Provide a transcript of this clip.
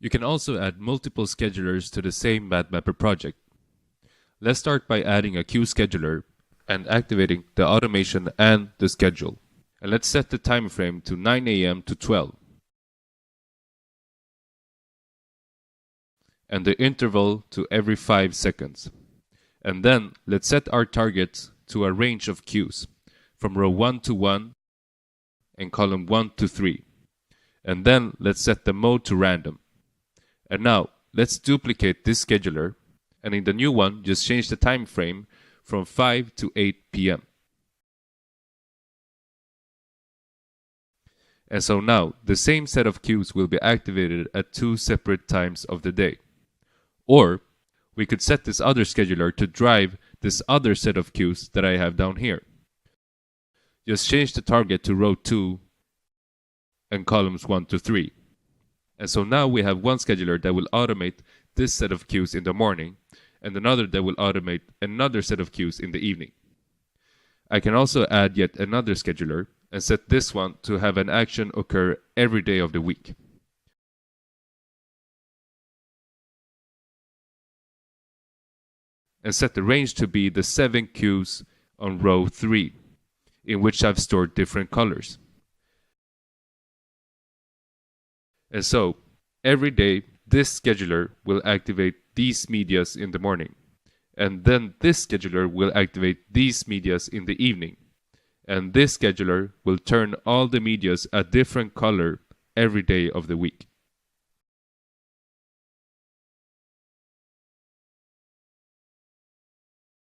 You can also add multiple schedulers to the same MadMapper project. Let's start by adding a queue scheduler and activating the automation and the schedule. And let's set the time frame to 9 a.m. to 12. And the interval to every 5 seconds. And then let's set our targets to a range of queues from row 1 to 1 and column 1 to 3. And then let's set the mode to random. And now let's duplicate this scheduler, and in the new one just change the time frame from 5 to 8 p.m. And so now the same set of queues will be activated at 2 separate times of the day. Or we could set this other scheduler to drive this other set of queues that I have down here. Just change the target to row 2 and columns 1 to 3. And so now we have one scheduler that will automate this set of queues in the morning, and another that will automate another set of queues in the evening. I can also add yet another scheduler and set this one to have an action occur every day of the week. And set the range to be the 7 queues on row 3, in which I've stored different colors. And so, every day, this scheduler will activate these medias in the morning. And then this scheduler will activate these medias in the evening. And this scheduler will turn all the medias a different color every day of the week.